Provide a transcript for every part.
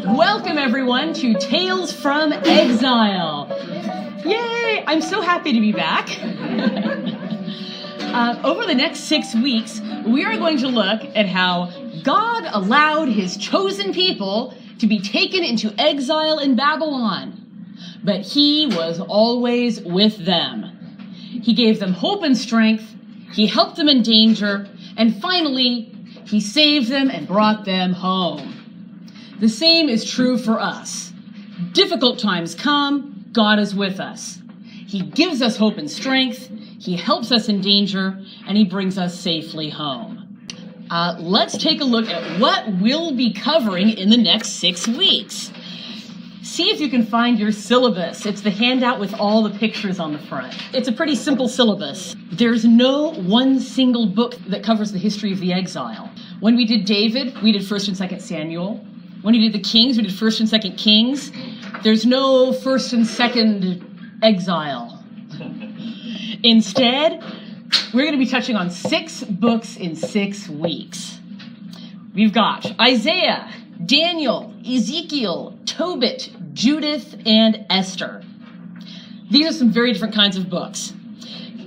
Welcome everyone to Tales from Exile. Yay! I'm so happy to be back. Over the next 6 weeks, we are going to look at how God allowed his chosen people to be taken into exile in Babylon. But he was always with them. He gave them hope and strength. He helped them in danger. And finally, he saved them and brought them home. The same is true for us. Difficult times come, God is with us. He gives us hope and strength, he helps us in danger, and he brings us safely home. Let's take a look at what we'll be covering in the next 6 weeks. See if you can find your syllabus. It's the handout with all the pictures on the front. It's a pretty simple syllabus. There's no one single book that covers the history of the exile. When we did David, we did 1st and 2nd Samuel. When we did the Kings, we did 1st and 2nd Kings. There's no 1st and 2nd Exile. Instead, we're going to be touching on 6 books in 6 weeks. We've got Isaiah, Daniel, Ezekiel, Tobit, Judith, and Esther. These are some very different kinds of books.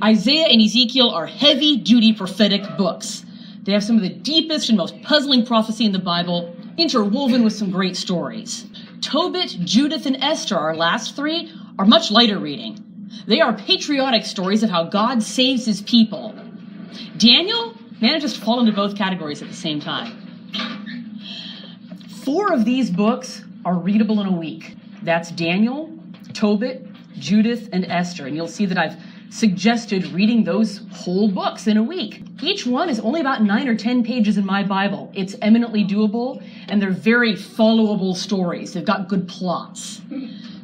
Isaiah and Ezekiel are heavy-duty prophetic books. They have some of the deepest and most puzzling prophecy in the Bible, interwoven with some great stories. Tobit, Judith, and Esther, our last 3, are much lighter reading. They are patriotic stories of how God saves his people. Daniel manages to fall into both categories at the same time. 4 of these books are readable in a week. That's Daniel, Tobit, Judith, and Esther. And you'll see that I've suggested reading those whole books in a week. Each one is only about 9 or 10 pages in my Bible. It's eminently doable, and they're very followable stories. They've got good plots.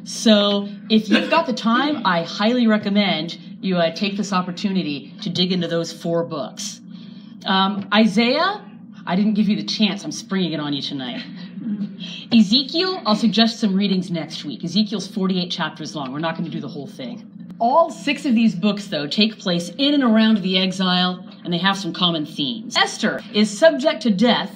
So if you've got the time, I highly recommend you take this opportunity to dig into those 4 books. Isaiah, I didn't give you the chance. I'm springing it on you tonight. Ezekiel, I'll suggest some readings next week. Ezekiel's 48 chapters long. We're not going to do the whole thing. All 6 of these books, though, take place in and around the exile, and they have some common themes. Esther is subject to death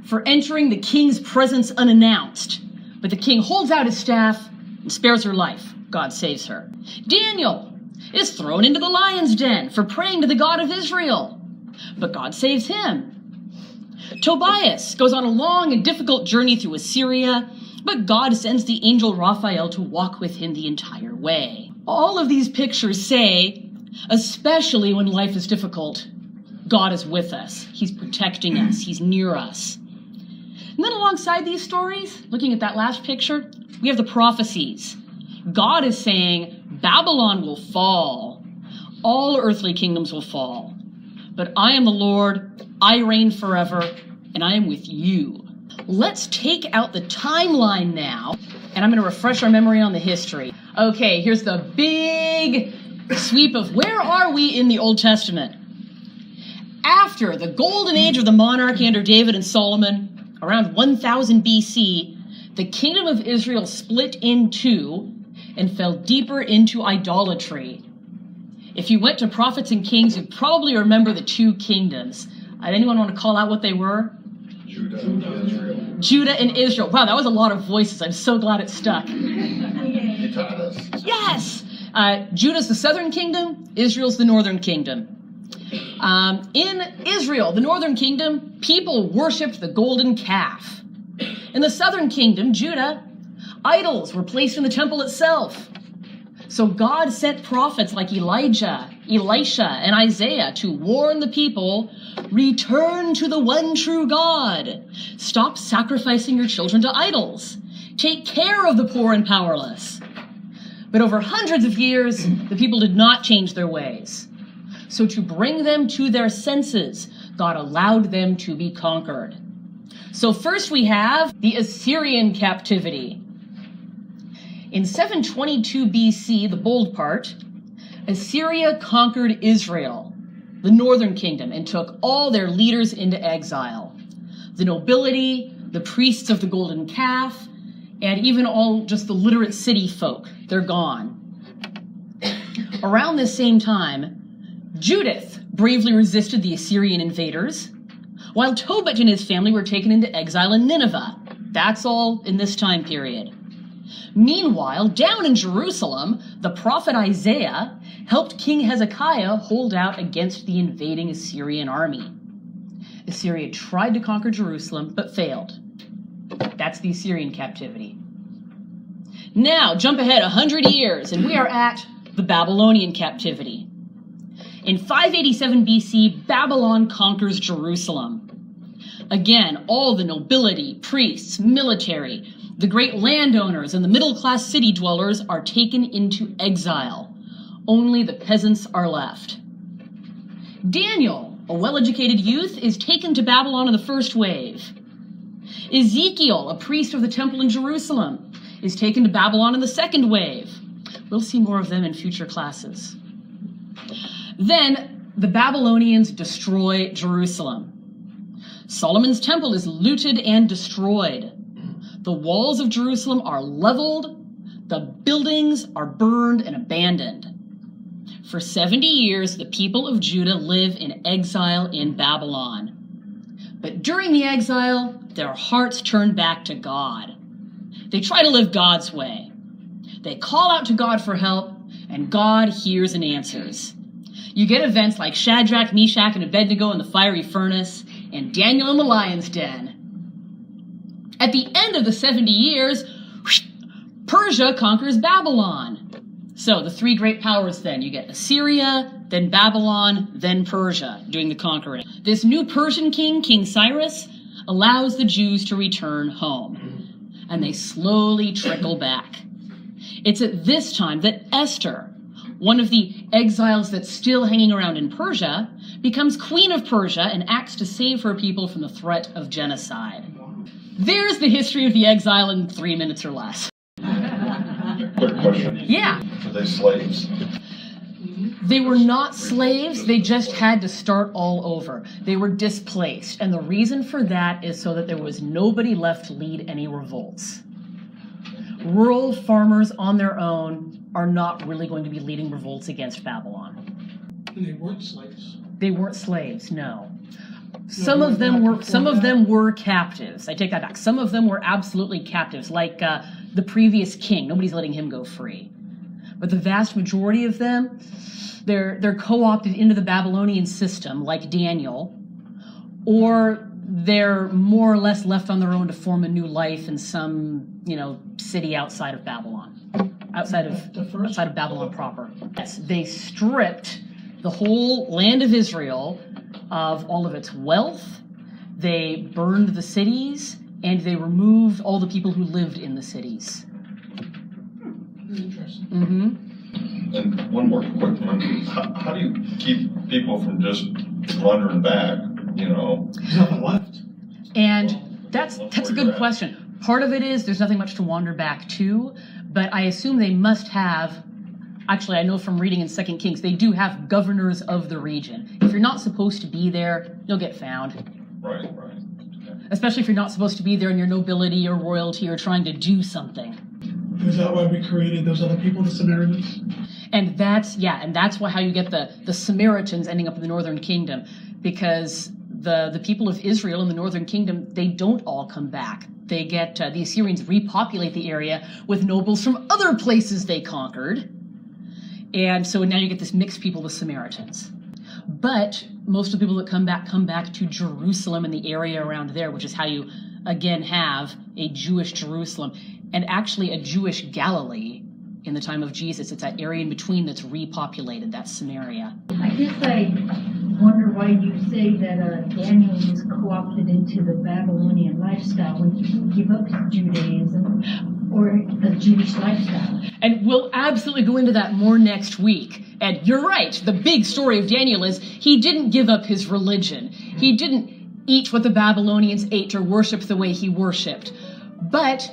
for entering the king's presence unannounced, but the king holds out his staff and spares her life. God saves her. Daniel is thrown into the lion's den for praying to the God of Israel, but God saves him. Tobias goes on a long and difficult journey through Assyria, but God sends the angel Raphael to walk with him the entire way. All of these pictures say, especially when life is difficult, God is with us. He's protecting us. He's near us. And then alongside these stories, looking at that last picture, we have the prophecies. God is saying, Babylon will fall. All earthly kingdoms will fall. But I am the Lord, I reign forever, and I am with you. Let's take out the timeline now, and I'm going to refresh our memory on the history. Okay, here's the big sweep of where are we in the Old Testament. After the golden age of the monarchy under David and Solomon, around 1000 BC, the kingdom of Israel split in 2 and fell deeper into idolatry. If you went to prophets and kings, you'd probably remember the 2 kingdoms. Anyone want to call out what they were? Judah and Israel. Judah and Israel. Wow, that was a lot of voices. I'm so glad it stuck. You taught us. Yes! Judah's the southern kingdom, Israel's the northern kingdom. In Israel, the northern kingdom, people worshipped the golden calf. In the southern kingdom, Judah, idols were placed in the temple itself. So God sent prophets like Elijah, Elisha, and Isaiah to warn the people, return to the one true God. Stop sacrificing your children to idols. Take care of the poor and powerless. But over hundreds of years, the people did not change their ways. So to bring them to their senses, God allowed them to be conquered. So first we have the Assyrian captivity. In 722 BC, the bold part, Assyria conquered Israel, the northern kingdom, and took all their leaders into exile. The nobility, the priests of the golden calf, and even all just the literate city folk, they're gone. Around this same time, Judith bravely resisted the Assyrian invaders, while Tobit and his family were taken into exile in Nineveh. That's all in this time period. Meanwhile, down in Jerusalem, the prophet Isaiah helped King Hezekiah hold out against the invading Assyrian army. Assyria tried to conquer Jerusalem, but failed. That's the Assyrian captivity. Now, jump ahead 100 years, and we are at the Babylonian captivity. In 587 BC, Babylon conquers Jerusalem. Again, all the nobility, priests, military, the great landowners, and the middle-class city dwellers are taken into exile. Only the peasants are left. Daniel, a well-educated youth, is taken to Babylon in the first wave. Ezekiel, a priest of the temple in Jerusalem, is taken to Babylon in the second wave. We'll see more of them in future classes. Then, the Babylonians destroy Jerusalem. Solomon's temple is looted and destroyed. The walls of Jerusalem are leveled. The buildings are burned and abandoned. For 70 years, the people of Judah live in exile in Babylon. But during the exile, their hearts turn back to God. They try to live God's way. They call out to God for help, and God hears and answers. You get events like Shadrach, Meshach, and Abednego in the fiery furnace, and Daniel in the lion's den. At the end of the 70 years, Persia conquers Babylon. So the three great powers then. You get Assyria, then Babylon, then Persia doing the conquering. This new Persian king, King Cyrus, allows the Jews to return home. And they slowly trickle back. It's at this time that Esther, one of the exiles that's still hanging around in Persia, becomes queen of Persia and acts to save her people from the threat of genocide. There's the history of the exile in 3 minutes or less. Quick question. Yeah. Were they slaves? They were not slaves, they just had to start all over. They were displaced, and the reason for that is so that there was nobody left to lead any revolts. Rural farmers on their own are not really going to be leading revolts against Babylon. And they weren't slaves. They weren't slaves, no. Some of them were captives. I take that back. Some of them were absolutely captives, like the previous king. Nobody's letting him go free. But the vast majority of them, they're co-opted into the Babylonian system, like Daniel, or they're more or less left on their own to form a new life in some, city outside of Babylon, outside of Babylon proper. Yes, they stripped the whole land of Israel of all of its wealth. They burned the cities, and they removed all the people who lived in the cities. Interesting. Mm-hmm. And one more quick one. How do you keep people from just wandering back, There's nothing left. And that's a good question. Part of it is there's nothing much to wander back to, but I assume they must have, actually I know from reading in 2 Kings, they do have governors of the region. If you're not supposed to be there, you'll get found. Right. Okay. Especially if you're not supposed to be there and your nobility or royalty are trying to do something. Is that why we created those other people, the Samaritans? And that's why how you get the Samaritans ending up in the northern kingdom, because the people of Israel in the northern kingdom, they don't all come back. They get, the Assyrians repopulate the area with nobles from other places they conquered. And so now you get this mixed people, the Samaritans. But most of the people that come back to Jerusalem and the area around there, which is how you, again, have a Jewish Jerusalem and actually a Jewish Galilee in the time of Jesus. It's that area in between that's repopulated, that's Samaria. I guess I wonder why you say that Daniel was co-opted into the Babylonian lifestyle when he didn't give up his Judaism or the Jewish lifestyle. And we'll absolutely go into that more next week. And you're right, the big story of Daniel is he didn't give up his religion. He didn't eat what the Babylonians ate or worship the way he worshipped. But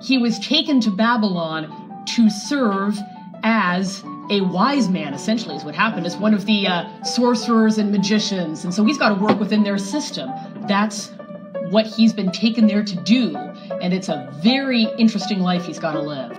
he was taken to Babylon to serve as a wise man, essentially, is what happened, as one of the sorcerers and magicians. And so he's got to work within their system. That's what he's been taken there to do. And it's a very interesting life he's got to live.